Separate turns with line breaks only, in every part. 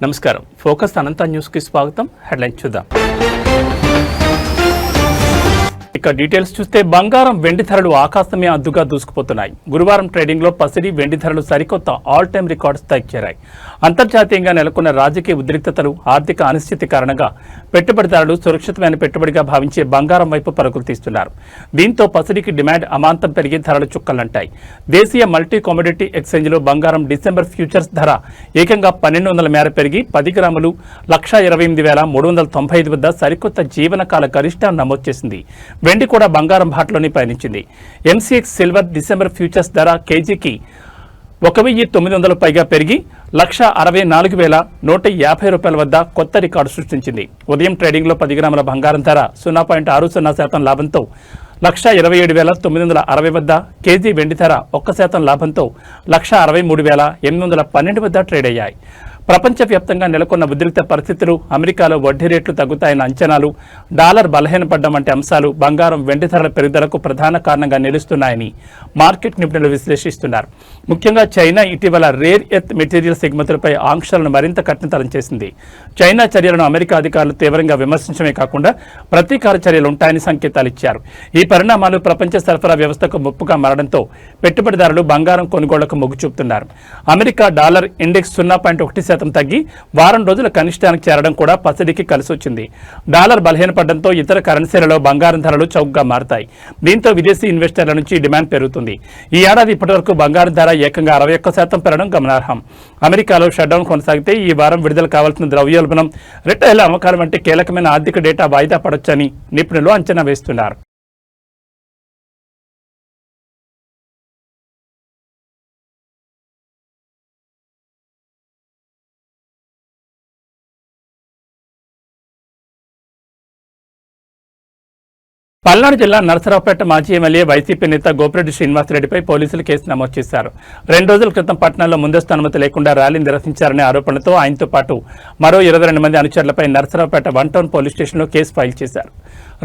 నమస్కారం. ఫోకస్ అనంత న్యూస్ కి స్వాగతం. హెడ్లైన్ చూద్దాం. ఇక డీటెయిల్స్ చూస్తే బంగారం వెండి ధరలు ఆకాశమే అద్దుగా దూసుకుపోతున్నాయి. గురువారం ట్రేడింగ్ లో పసిడి వెండి ధరలు సరికొత్త ఆల్ టైమ్ రికార్డు స్థాయికి చేరాయి. అంతర్జాతీయంగా నెలకొన్న రాజకీయ ఉద్రిక్తతలు, ఆర్థిక అనిశ్చితి కారణంగా పెట్టుబడిదారులు సురక్షితమైన పెట్టుబడిగా భావించే బంగారం వైపు పరుగులు తీస్తున్నారు. దీంతో పసిడికి డిమాండ్ అమాంతం పెరిగి ధరలు చుక్కలంటాయి. దేశీయ మల్టీ కమోడిటీ ఎక్స్చేంజ్లో బంగారం డిసెంబర్ ఫ్యూచర్స్ ధర ఏకంగా 1200 మేర పెరిగి 10 గ్రాములు 128,395 వద్ద సరికొత్త జీవనకాల గరిష్టాన్ని నమోదు చేసింది. వెండి కూడా బంగారం బాటలోనే పయనించింది. ఎంసీఎక్స్ సిల్వర్ డిసెంబర్ ఫ్యూచర్స్ ధర కేజీకి 1,900 పైగా పెరిగి 164,150 రూపాయల వద్ద కొత్త రికార్డు సృష్టించింది. ఉదయం ట్రేడింగ్లో 10 గ్రాముల బంగారం ధర 0.60% లాభంతో 127,960 వద్ద, కేజీ వెండి ధర 1% లాభంతో 163,812 వద్ద ట్రేడ్ అయ్యాయి. ప్రపంచవ్యాప్తంగా నెలకొన్న ఉద్రిక్త పరిస్థితులు, అమెరికాలో వడ్డీ రేట్లు తగ్గుతాయన్న అంచనాలు, డాలర్ బలహీనపడ్డం వంటి అంశాలు బంగారం వెండి ధరల పెరుగుదలకు ప్రధాన కారణంగా నిలుస్తున్నాయని మార్కెట్ నిపుణులు విశ్లేషిస్తున్నారు. ముఖ్యంగా చైనా ఇటీవల రేర్ ఎర్త్ మెటీరియల్స్ ఎగుమతులపై ఆంక్షలను మరింత కఠినతరం చేసింది. చైనా చర్యలను అమెరికా అధికారులు తీవ్రంగా విమర్శించడమే కాకుండా ప్రతీకార చర్యలు ఉంటాయని సంకేతాలు ఇచ్చారు. ఈ పరిణామాలు ప్రపంచ సరఫరా వ్యవస్థకు ముప్పుగా మారడంతో పెట్టుబడిదారులు బంగారం కొనుగోళ్లకు మొగ్గు చూపుతున్నారు. అమెరికా డాలర్ ఇండెక్స్ 0.1% తగ్గి వారం రోజుల కనిష్టానికి చేరడం కూడా పసిడికి కలిసొచ్చింది. డాలర్ బలహీనపడడంతో ఇతర కరెన్సీలలో బంగారం ధరలు చౌకగా మారతాయి. దీంతో విదేశీ ఇన్వెస్టర్ల నుంచి డిమాండ్ పెరుగుతుంది. ఈ ఏడాది ఇప్పటివరకు బంగారం ధర ఏకంగా 61% పెరగడం గమనార్హం. అమెరికాలో షట్డౌన్ కొనసాగితే ఈ వారం విడుదల కావాల్సిన ద్రవ్యోల్బణం, రిటైల్ అమ్మకాలు వంటి కీలకమైన ఆర్థిక డేటా వాయిదా పడొచ్చని నిపుణులు అంచనా వేస్తున్నారు. పల్నాడు జిల్లా నరసరావుపేట మాజీ ఎమ్మెల్యే వైసీపీ నేత గోపిరెడ్డి శ్రీనివాసరెడ్డిపై పోలీసులు కేసు నమోదు చేశారు. 2 రోజుల క్రితం పట్టణంలో ముందస్తు అనుమతి లేకుండా ర్యాలీ నిర్వహించారనే ఆరోపణలతో ఆయనతో పాటు మరో 22 మంది అనుచరులపై నరసరావుపేట 1 టౌన్ పోలీస్ స్టేషన్లో కేసు ఫైల్ చేశారు.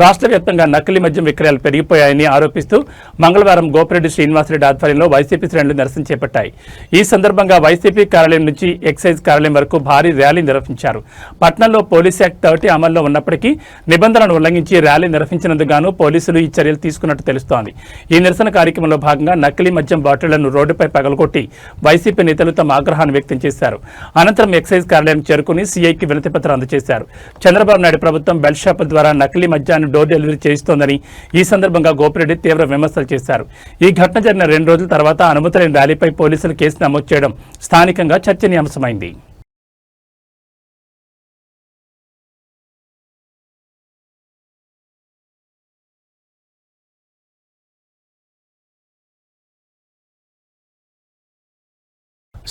రాష్ట్ర వ్యాప్తంగా నకిలీ మద్యం విక్రయాలు పెరిగిపోయాయని ఆరోపిస్తూ మంగళవారం గోపిరెడ్డి శ్రీనివాసరెడ్డి ఆధ్వర్యంలో వైసీపీ శ్రేణులు నిరసన చేపట్టాయి. ఈ సందర్భంగా వైసీపీ కార్యాలయం నుంచి ఎక్సైజ్ కార్యాలయం వరకు భారీ ర్యాలీ నిర్వహించారు. పట్టణంలో పోలీస్ యాక్ట్ 30 అమల్లో ఉన్నప్పటికీ నిబంధనలను ఉల్లంఘించి ర్యాలీ నిర్వహించినందుకు గాను పోలీసులు ఈ చర్యలు తీసుకున్నట్టు తెలుస్తోంది. ఈ నిరసన కార్యక్రమంలో భాగంగా నకిలీ మద్యం బాటిళ్లను రోడ్డుపై పగలగొట్టి వైసీపీ నేతలు తమ ఆగ్రహాన్ని వ్యక్తం చేశారు. అనంతరం ఎక్సైజ్ కార్యాలయం చేరుకుని సీఐకి వినతిపత్రం అందజేశారు. చంద్రబాబు నాయుడు ప్రభుత్వం బెల్ట్ షాపుల ద్వారా నకిలీ మద్యాన్ని డోర్ డెలివరీ చేయిస్తోందని ఈ సందర్భంగా గోపిరెడ్డి తీవ్ర విమర్శలు చేశారు. ఈ ఘటన జరిగిన 2 రోజుల తర్వాత అనుమతి లేని ర్యాలీపై పోలీసులు కేసు నమోదు చేయడం స్థానికంగా చర్చనీయాంశమైంది.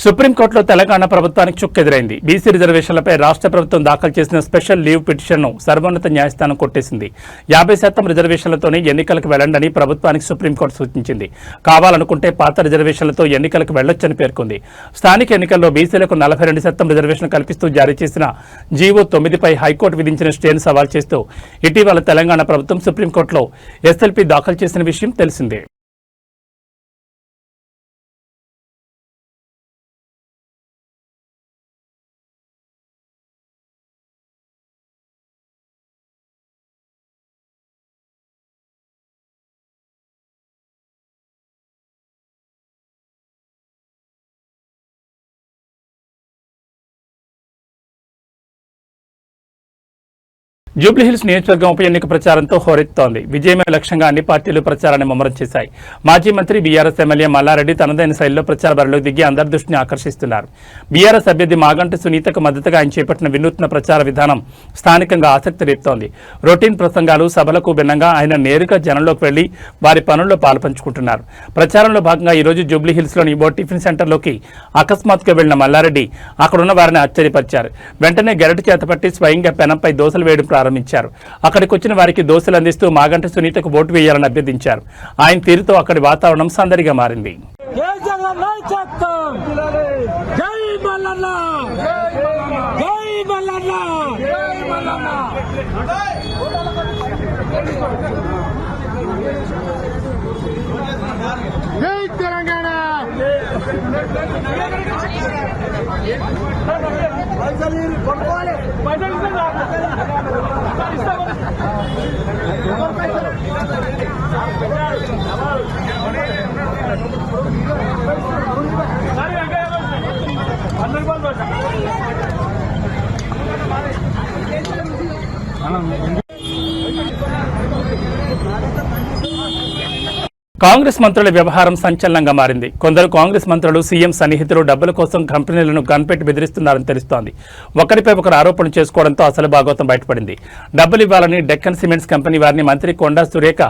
సుప్రీంకోర్టులో తెలంగాణ ప్రభుత్వానికి చుక్కెదురైంది. బీసీ రిజర్వేషన్లపై రాష్ట్ర ప్రభుత్వం దాఖలు చేసిన స్పెషల్ లీవ్ పిటిషన్ను సర్వోన్నత న్యాయస్థానం కొట్టేసింది. 50% రిజర్వేషన్లతోనే ఎన్నికలకు వెళ్లండని ప్రభుత్వానికి సుప్రీంకోర్టు సూచించింది. కావాలనుకుంటే పాత రిజర్వేషన్లతో ఎన్నికలకు వెళ్లొచ్చని పేర్కొంది. స్థానిక ఎన్నికల్లో బీసీలకు 42% రిజర్వేషన్ కల్పిస్తూ జారీ చేసిన జీవో 9పై హైకోర్టు విధించిన స్టేను సవాల్ చేస్తూ ఇటీవల తెలంగాణ ప్రభుత్వం సుప్రీంకోర్టులో ఎస్ఎల్పీ దాఖలు చేసిన విషయం తెలిసిందే. జూబ్లీహిల్స్ నియోజకవర్గం ఉప ఎన్నిక ప్రచారంతో హోరెత్తుతోంది. విజయమే లక్ష్యంగా అన్ని పార్టీలు ప్రచారాన్ని ముమ్మరం చేశాయి. మాజీ మంత్రి బీఆర్ఎస్ ఎమ్మెల్యే మల్లారెడ్డి తనదైన శైలిలో ప్రచార బరిలోకి దిగి అందరి దృష్టిని ఆకర్షిస్తున్నారు. బీఆర్ఎస్ అభ్యర్థి మాగంటి సునీతకు మద్దతుగా ఆయన చేపట్టిన వినూత్న ప్రచార విధానం స్థానికంగా ఆసక్తి రేపుతోంది. రొటీన్ ప్రసంగాలు, సభలకు భిన్నంగా ఆయన నేరుగా జనంలోకి వెళ్లి వారి పనుల్లో పాల్పంచుకుంటున్నారు. ప్రచారంలో భాగంగా ఈరోజు జూబ్లీహిల్స్లోని ఓ టిఫిన్ సెంటర్లోకి అకస్మాత్తుగా వెళ్లిన మల్లారెడ్డి అక్కడున్న వారిని ఆశ్చర్యపరిచారు. వెంటనే గెరటి చేతపట్టి స్వయంగా పెనంపై దోశలు వేయడం ప్రారంభించారు. అక్కడికి వచ్చిన వారికి దోశలు అందిస్తూ మాగంటి సునీతకు ఓటు వేయాలని అభ్యర్థించారు. ఆయన తీరుతో అక్కడి వాతావరణం సందడిగా మారింది. కాంగ్రెస్ మంత్రుల వ్యవహారం సంచలనంగా మారింది. కొందరు కాంగ్రెస్ మంత్రులు సీఎం సన్నిహితులు డబ్బుల కోసం కంపెనీలను గన్పెట్టి బెదిరిస్తున్నారని తెలుస్తోంది. ఒకరిపై ఒకరు ఆరోపణలు చేసుకోవడంతో అసలు భాగవతం బయటపడింది. డబ్బులు ఇవ్వాలని డెక్కన్ సిమెంట్స్ కంపెనీ వారిని మంత్రి కొండా సురేఖ,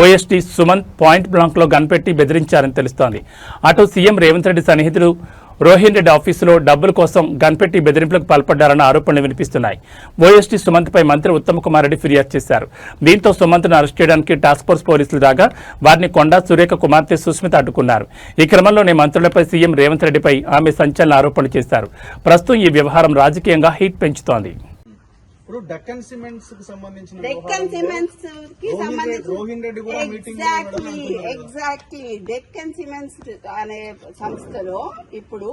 ఓఎస్టీ సుమంత్ పాయింట్ బ్లాంక్లో గన్పెట్టి బెదిరించారని తెలుస్తోంది. అటు సీఎం రేవంత్ రెడ్డి సన్నిహితులు రోహిన్ రెడ్డి ఆఫీసులో డబ్బుల కోసం గన్పెట్టి బెదిరింపులకు పాల్పడ్డారన్న ఆరోపణలు వినిపిస్తున్నాయి. ఓఎస్టీ సుమంత్పై మంత్రి ఉత్తమ్ కుమార్ రెడ్డి ఫిర్యాదు చేశారు. దీంతో సుమంత్ను అరెస్ట్ చేయడానికి టాస్క్ ఫోర్స్ పోలీసులు రాగా వారిని కొండా సురేఖ కుమార్తె సుస్మిత అడ్డుకున్నారు. ఈ క్రమంలోనే మంత్రులపై సీఎం రేవంత్ రెడ్డిపై ఆమె సంచలన ఆరోపణలు చేశారు. ప్రస్తుతం ఈ వ్యవహారం రాజకీయంగా హీట్ పెంచుతోంది.
ఇప్పుడు డెక్కన్ సిమెంట్స్ కి సంబంధించిన రోహిన్ రెడ్డి కూడా మీటింగ్
ఎగ్జాక్ట్లీ డెక్కన్ సిమెంట్స్ అనే సంస్థలో ఇప్పుడు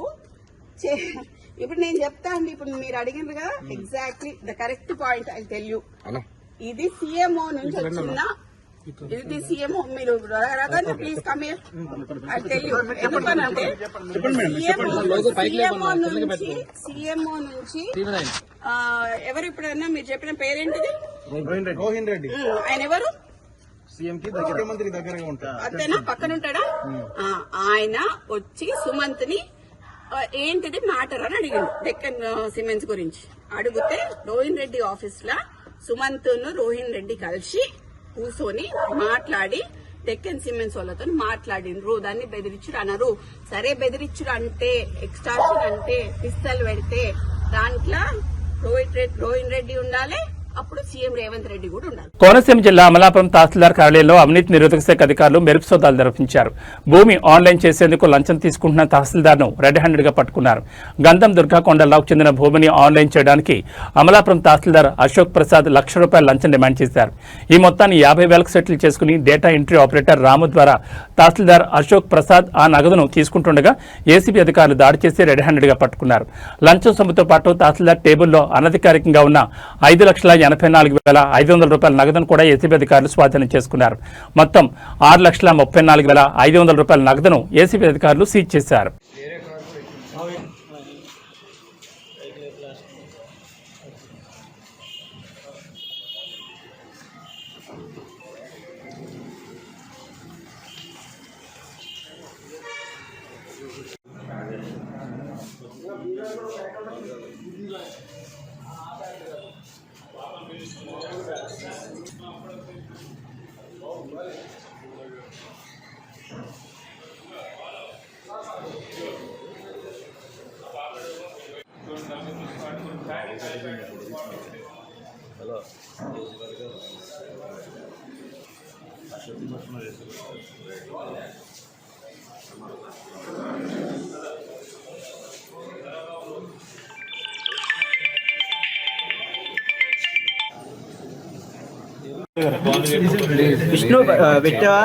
నేను చెప్తా అండి. ఇప్పుడు మీరు అడిగినగా exactly the correct point I tell you. ఇది సీఎంఓ నుంచి వచ్చిన ఇది సీఎంఓ. మీరు please come here I tell you. ఎందుకనంటే సీఎంఓ నుంచి ఎవరు ఇప్పుడన్నా మీరు చెప్పిన పేరేంటిది?
రోహిన్ రెడ్డి.
ఆయన ఎవరు?
సీఎం కి ముఖ్యమంత్రి దగ్గరగా ఉంటారు.
అంతేనా? పక్కన ఉంటాడా? ఆయన వచ్చి సుమంత్ ని ఏంటిది మ్యాటర్ అని అడిగిండు డెక్కన్ సిమెంట్స్ గురించి. అడిగితే రోహిన్ రెడ్డి ఆఫీస్ లా సుమంత్ ను రోహిన్ రెడ్డి కలిసి కూర్చొని మాట్లాడి డెక్కన్ సిమెంట్స్ వాళ్ళతో మాట్లాడినరు. దాన్ని బెదిరించుడు అనరు. సరే బెదిరించుడు అంటే ఎక్స్టార్షన్ అంటే పిస్తల్ పెడితే దాంట్లో రోహిన్ రెడ్డి ఉండాలి, అప్పుడు సీఎం రేవంత్ రెడ్డి కూడా ఉండాలి.
కోనసీమ జిల్లా అమలాపురం తహసీల్దార్ కార్యాలయంలో అవినీతి నిరోధక శాఖ అధికారులు మెరుపు సోదాలు నిర్వహించారు. భూమి ఆన్లైన్ చేసేందుకు లంచం తీసుకుంటున్న తహసీల్దార్ను రెడ్ హ్యాండెడ్ గా పట్టుకున్నారు. గంధం దుర్గాకొండలాకు చెందిన భూమిని ఆన్లైన్ చేయడానికి అమలాపురం తహసీల్దార్ అశోక్ ప్రసాద్ ₹1,00,000 లంచం డిమాండ్ చేశారు. ఈ మొత్తాన్ని 50,000కు సెటిల్ చేసుకుని డేటా ఎంట్రీ ఆపరేటర్ రాము ద్వారా తహసీల్దార్ అశోక్ ప్రసాద్ ఆ నగదును తీసుకుంటుండగా ఏసీబీ అధికారులు దాడి చేసి రెడ్ హ్యాండెడ్ గా పట్టుకున్నారు. లంచం సొమ్ముతో పాటు తహసీల్దార్ టేబుల్లో అనధికారికంగా ఉన్న ₹5,84,500 నగదును కూడా ఏసీబీ అధికారులు స్వాధీనం చేసుకున్నారు. మొత్తం ₹6,34,500 నగదును ఏసీబీ అధికారులు సీజ్ చేశారు.
విష్ణు పెట్టావా?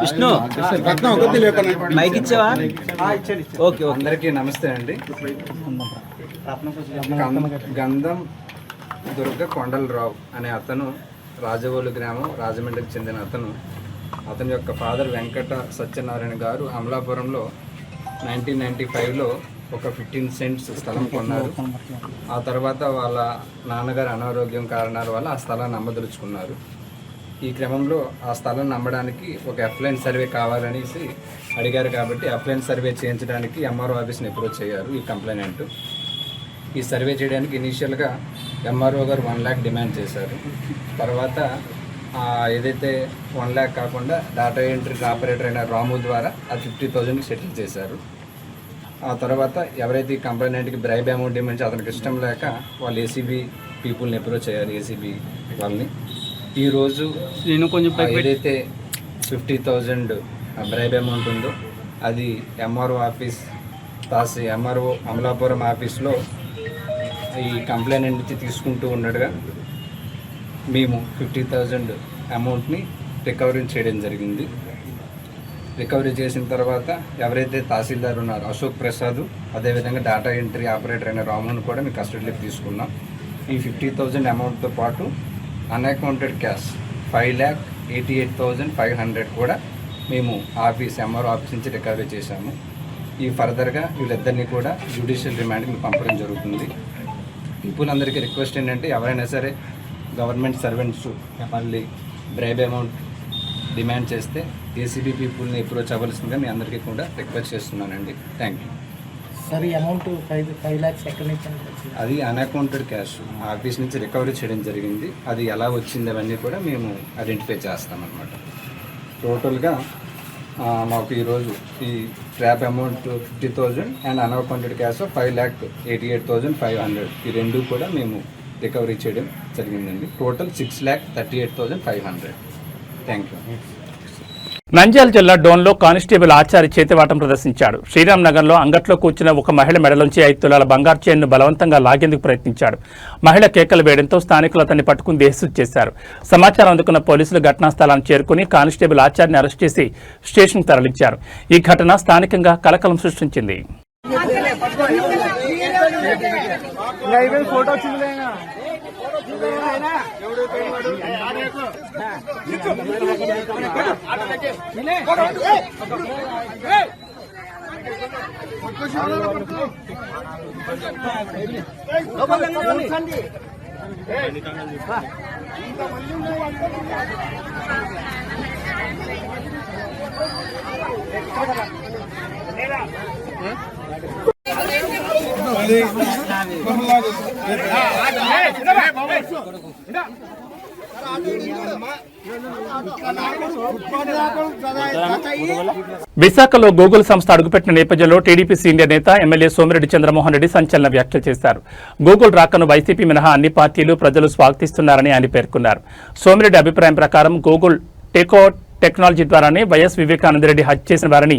విష్ణు మైక్ ఇచ్చావా? ఓకే.
అందరికీ నమస్తే అండి. గంధం దుర్గ కొండలరావు అనే అతను రాజవోలు గ్రామం రాజమండ్రికి చెందిన అతని యొక్క ఫాదర్ వెంకట సత్యనారాయణ గారు అమలాపురంలో 1995లో ఒక 15 సెంట్స్ స్థలం కొన్నారు. ఆ తర్వాత వాళ్ళ నాన్నగారు అనారోగ్యం కారణాల వల్ల ఆ స్థలాన్ని అమ్మదలుచుకున్నారు. ఈ క్రమంలో ఆ స్థలాన్ని అమ్మడానికి ఒక ఎఫ్లైన్ సర్వే కావాలనేసి అడిగారు. కాబట్టి ఎఫ్లైన్ సర్వే చేయించడానికి ఎంఆర్ఓ ఆఫీస్ని అప్రోచ్ అయ్యారు ఈ కంప్లైనెంట్. ఈ సర్వే చేయడానికి ఇనీషియల్గా ఎంఆర్ఓ గారు 1 lakh డిమాండ్ చేశారు. తర్వాత ఏదైతే 1 lakh కాకుండా డేటా ఎంట్రీ ఆపరేటర్ అయిన రాము ద్వారా అది 50,000కి సెటిల్ చేశారు. ఆ తర్వాత ఎవరైతే ఈ కంప్లైనెంట్కి బ్రైబ్ అమౌంట్ ఇవ్వమంటే అతనికి ఇష్టం లేక వాళ్ళు ఏసీబీ పీపుల్ని అప్రోచ్ అయ్యారు. ఏసీబీ వాళ్ళని ఈరోజు ఏదైతే 50,000 బ్రైబ్ అమౌంట్ ఉందో అది ఎంఆర్ఓ ఆఫీస్ ఎంఆర్ఓ అమలాపురం ఆఫీస్లో ఈ కంప్లైంట్ నుంచి తీసుకుంటూ ఉండగా మేము 50,000 అమౌంట్ని రికవరీ చేయడం జరిగింది. రికవరీ చేసిన తర్వాత ఎవరైతే తహసీల్దార్ ఉన్నారో అశోక్ ప్రసాద్, అదేవిధంగా డేటా ఎంట్రీ ఆపరేటర్ అయిన రామును కూడా మేము కస్టడీలోకి తీసుకున్నాం. ఈ 50,000 అమౌంట్తో పాటు అన్అకౌంటెడ్ క్యాష్ 5,88,500 కూడా మేము ఎంఆర్ఓ ఆఫీస్ నుంచి రికవరీ చేశాము. ఈ ఫర్దర్గా వీళ్ళిద్దరినీ కూడా జ్యుడిషియల్ రిమాండ్కి పంపడం జరుగుతుంది. పీపుల్ అందరికీ రిక్వెస్ట్ ఏంటంటే ఎవరైనా సరే గవర్నమెంట్ సర్వెంట్స్ మళ్ళీ బ్రైబ్ అమౌంట్ డిమాండ్ చేస్తే ఏసీబీ పీపుల్ని అప్రోచ్ అవ్వాల్సిందిగా మీ అందరికీ కూడా రిక్వెస్ట్ చేస్తున్నానండి. Thank you.
సార్ ఈ అమౌంట్ 5 lakhs ఎక్కడి నుంచి వచ్చింది?
అది అన్అకౌంటెడ్ క్యాష్ ఆఫీస్ నుంచి రికవరీ చేయడం జరిగింది. అది ఎలా వచ్చింది అవన్నీ కూడా మేము ఐడెంటిఫై చేస్తామన్నమాట. టోటల్గా మాకు ఈరోజు ఈ trap amount 50,000 and unaccounted cash 5,88,500 ఈ రెండు కూడా మేము రికవరీ చేయడం జరిగిందండి. టోటల్ 6,38,500. Thank you.
నంద్యాల జిల్లా డోన్లో కానిస్టేబుల్ ఆచారి చేతివాటం ప్రదర్శించాడు. శ్రీరామ్ నగర్లో అంగట్లో కూర్చున్న ఒక మహిళ మెడలోంచి 5 తులాల బంగారు చైన్ను బలవంతంగా లాగేందుకు ప్రయత్నించాడు. మహిళ కేకలు వేయడంతో స్థానికులు అతన్ని పట్టుకుని దేహశుద్ధి చేశారు. సమాచారం అందుకున్న పోలీసులు ఘటనా స్థలాన్ని చేరుకుని కానిస్టేబుల్ ఆచారిని అరెస్ట్ చేసి స్టేషన్కు తరలించారు. ఈ ఘటన స్థానికంగా కలకలం సృష్టించింది. విశాఖలో గూగుల్ సంస్థ అడుగుపెట్టిన నేపథ్యంలో టీడీపీ సీనియర్ నేత ఎమ్మెల్యే సోమిరెడ్డి చంద్రమోహన్ రెడ్డి సంచలన వ్యాఖ్యలు చేశారు. గూగుల్ రాకను వైసీపీ మినహా అన్ని పార్టీలు ప్రజలు స్వాగతిస్తున్నారని ఆయన పేర్కొన్నారు. సోమిరెడ్డి అభిప్రాయం ప్రకారం గూగుల్ టేక్ఓవర్ టెక్నాలజీ ద్వారానే వైఎస్ వివేకానందరెడ్డి హత్య చేసిన వారిని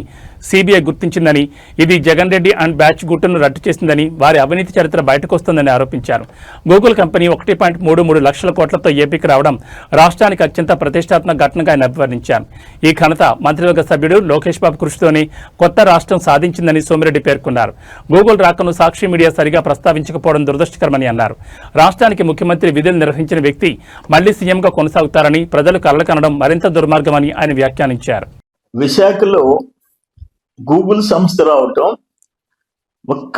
సీబీఐ గుర్తించిందని, ఇది జగన్ రెడ్డి అండ్ బ్యాచ్ గుట్టును రద్దు చేసిందని, వారి అవినీతి చరిత్ర బయటకు వస్తుందని ఆరోపించారు. గూగుల్ కంపెనీ 1.33 లక్షల కోట్లతో ఏపీకి రావడం రాష్ట్రానికి అత్యంత ప్రతిష్టాత్మక ఘటనగా ఆయన అభివర్ణించారు. ఈ ఘనత మంత్రివర్గ సభ్యుడు లోకేష్ బాబు కృషితోనే కొత్త రాష్ట్రం సాధించిందని సోమిరెడ్డి పేర్కొన్నారు. గూగుల్ రాకను సాక్షి మీడియా సరిగా ప్రస్తావించకపోవడం దురదృష్టకరమని అన్నారు. రాష్ట్రానికి ముఖ్యమంత్రి విధులు నిర్వహించిన వ్యక్తి మళ్లీ సీఎంగా కొనసాగుతారని, ప్రజలు కలలు కనడం మరింత దుర్మార్గమని ఆయన వ్యాఖ్యానించారు.
విశాఖలో గూగుల్ సంస్థ రావటం ఒక్క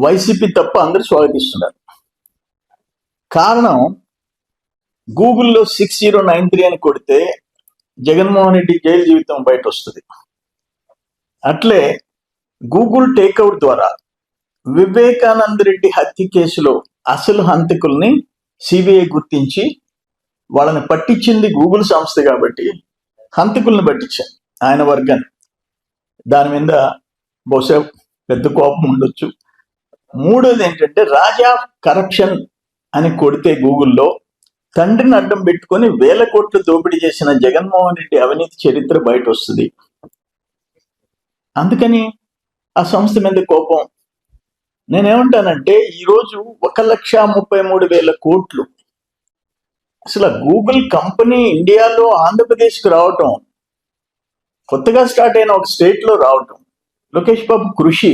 వైసీపీ తప్ప అందరూ స్వాగతిస్తున్నారు. కారణం గూగుల్లో 6093 అని కొడితే జగన్మోహన్ రెడ్డి జైలు జీవితం బయట వస్తుంది. అట్లే గూగుల్ టేక్అవుట్ ద్వారా వివేకానంద రెడ్డి హత్య కేసులో అసలు హంతకుల్ని సిబిఐ గుర్తించి వాళ్ళని పట్టించింది గూగుల్ సంస్థ కాబట్టి హంతకుల్ని పట్టించారు ఆయన వర్గాన్ని. దాని మీద బహుశా పెద్ద కోపం ఉండొచ్చు. మూడోది ఏంటంటే రాజా కరప్షన్ అని కొడితే గూగుల్లో తండ్రిని అడ్డం పెట్టుకొని 1,000 కోట్లు దోపిడీ చేసిన జగన్మోహన్ రెడ్డి అవినీతి చరిత్ర బయట వస్తుంది. అందుకని ఆ సంస్థ మీద కోపం. నేనేమంటానంటే ఈరోజు 1,33,000 కోట్లు అసలు గూగుల్ కంపెనీ ఇండియాలో ఆంధ్రప్రదేశ్కి రావటం, కొత్తగా స్టార్ట్ అయిన ఒక స్టేట్లో రావటం, లోకేష్ బాబు కృషి,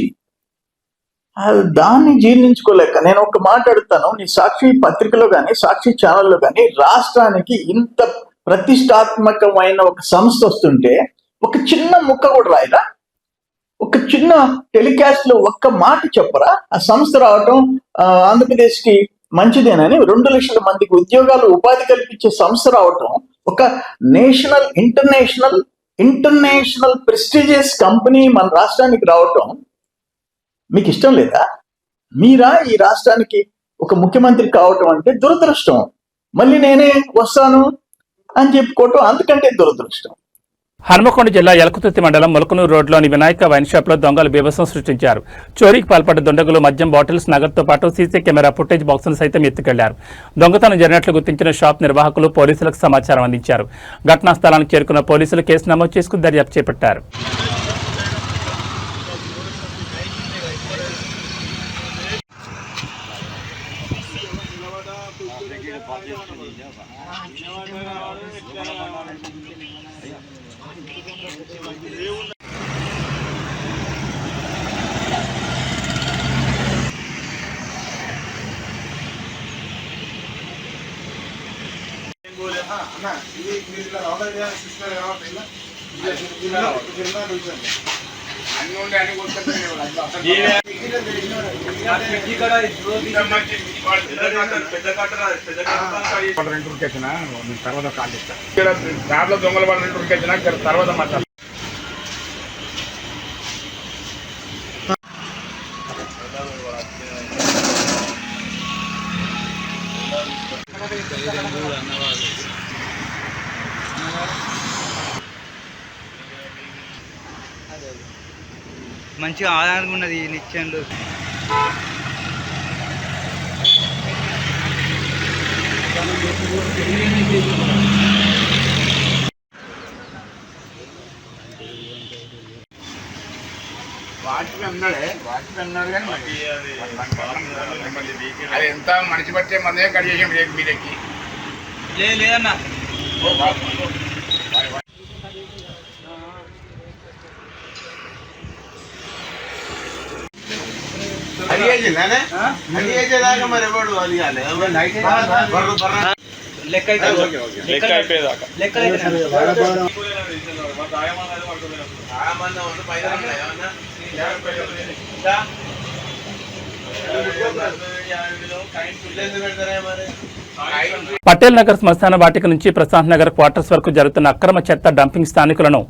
దాన్ని జీర్ణించుకోలేక నేను ఒక మాట్లాడుతాను. నీ సాక్షి పత్రికలో కానీ సాక్షి ఛానల్లో కానీ రాష్ట్రానికి ఇంత ప్రతిష్టాత్మకమైన ఒక సంస్థ వస్తుంటే ఒక చిన్న ముక్క కూడా రాయరా? ఒక చిన్న టెలికాస్ట్ లో ఒక్క మాట చెప్పరా? ఆ సంస్థ రావటం ఆంధ్రప్రదేశ్కి మంచిదేనని, 2 లక్షల మందికి ఉద్యోగాలు ఉపాధి కల్పించే సంస్థ రావటం, ఒక ఇంటర్నేషనల్ ప్రెస్టీజియస్ కంపెనీ మన రాష్ట్రానికి రావటం మీకు ఇష్టం లేదా? మీరా ఈ రాష్ట్రానికి ఒక ముఖ్యమంత్రి కావటం అంటే దురదృష్టం. మళ్ళీ నేనే వస్తాను అని చెప్పుకోవటం అంతకంటే దురదృష్టం.
హన్మకొండ జిల్లా ఎలకుతుర్తి మండలం మొలకనూరు రోడ్లోని వినాయక వైన్ షాప్లో దొంగలు బీభత్సం సృష్టించారు. చోరీకి పాల్పడ్డ దుండగులు మద్యం బాటిల్స్, నగదుతో పాటు సీసీ కెమెరా ఫుటేజ్ బాక్సును సైతం ఎత్తుకెళ్లారు. దొంగతనం జరిగినట్లు గుర్తించిన షాప్ నిర్వాహకులు పోలీసులకు సమాచారం అందించారు. ఘటనా స్థలానికి చేరుకున్న పోలీసులు కేసు నమోదు చేసుకుని దర్యాప్తు చేపట్టారు.
తర్వాత కాల్ చేస్తాను. దాంట్లో దొంగల వాళ్ళ ఉరికొచ్చినా తర్వాత మాట్లాడతాను.
మంచిగా ఆదాయంగా ఉన్నది నిత్యంలో.
వాటికి అన్నాడు కానీ అది ఎంత మనిషి పట్టే మందే కట్ చేసాం రేపు మీదకి.
లేదన్నా లెక్క
పటేల్ నగర్ శ్మశాన వాటిక నుంచి ప్రశాంత్ నగర్ క్వార్టర్స్ వరకు జరుగుతున్న అక్రమ చెత్త డంపింగ్ స్థానికులను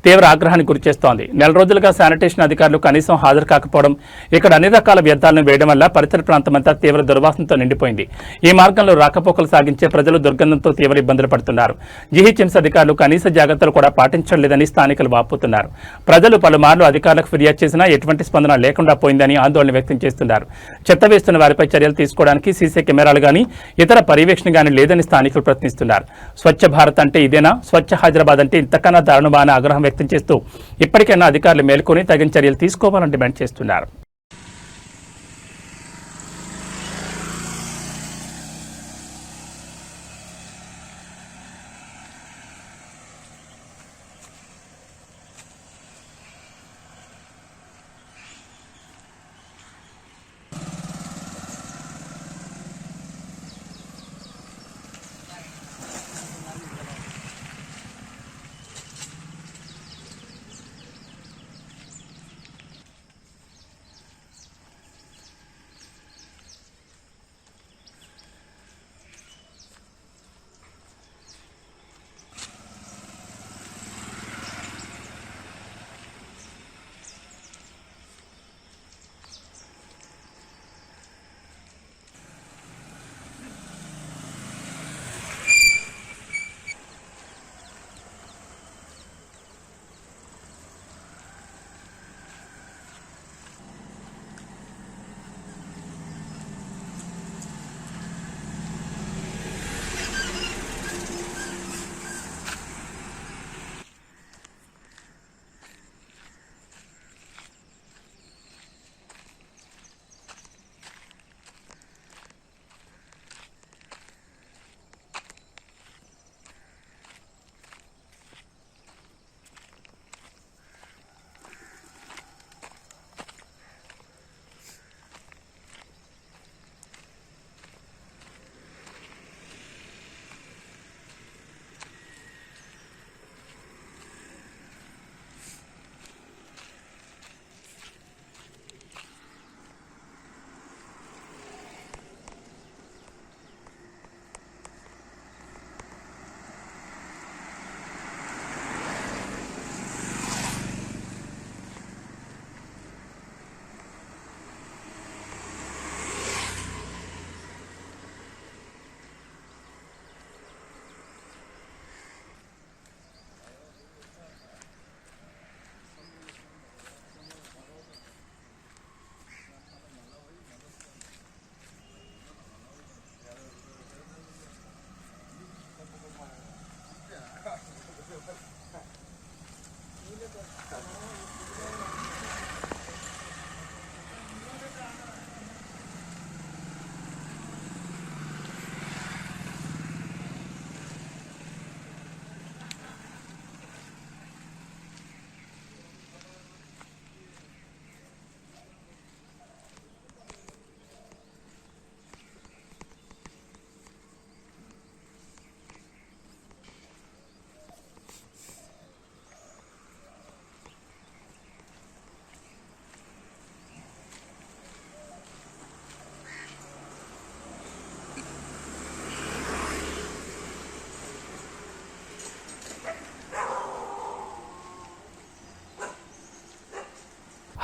తీవ్ర ఆగ్రహానికి గురిచేస్తోంది. నెల రోజులుగా శానిటేషన్ అధికారులు కనీసం హాజరు కాకపోవడం, ఇక్కడ అన్ని రకాల వ్యర్థాలను వేయడం వల్ల పరిసర ప్రాంతమంతా తీవ్ర దుర్వాసనతో నిండిపోయింది. ఈ మార్గంలో రాకపోకలు సాగించే ప్రజలు దుర్గంధంతో తీవ్ర ఇబ్బందులు పడుతున్నారు. జీహెచ్ఎంసీ అధికారులు కనీస జాగ్రత్తలు కూడా పాటించడం లేదని స్థానికులు వాపోతున్నారు. ప్రజలు పలుమార్లు అధికారులకు ఫిర్యాదు చేసినా ఎటువంటి స్పందన లేకుండా పోయిందని ఆందోళన వ్యక్తం చేస్తున్నారు. చెత్త వేస్తున్న వారిపై చర్యలు తీసుకోవడానికి సీసీ కెమెరాలు గానీ ఇతర పర్యవేక్షణ గానీ లేదని స్థానికులు ప్రశ్నిస్తున్నారు. స్వచ్ఛ భారత్ అంటే ఇదేనా? స్వచ్ఛ హైదరాబాద్ అంటే ఇంతకన్నా దారుణమా అనే ఆగ్రహం వ్యక్తం చేస్తూ ఇప్పటికైనా అధికారులు మేల్కొని తగిన చర్యలు తీసుకోవాలని డిమాండ్ చేస్తున్నారు.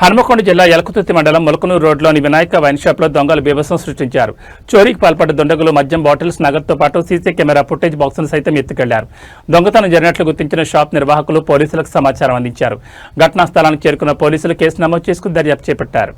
హన్మకొండ జిల్లా యలకుతుర్తి మండలం మొలకనూరు రోడ్లోని వినాయక వైన్ షాప్లో దొంగలు బీభత్సం సృష్టించారు. చోరీకి పాల్పడ్డ దుండగులు మద్యం బాటిల్స్, నగదుతో పాటు సీసీ కెమెరా ఫుటేజ్ బాక్సును సైతం ఎత్తుకెళ్లారు. దొంగతనం జరిగినట్లు గుర్తించిన షాప్ నిర్వాహకులు పోలీసులకు సమాచారం అందించారు. ఘటనా స్థలానికి చేరుకున్న పోలీసులు కేసు నమోదు చేసుకుని దర్యాప్తు చేపట్టారు.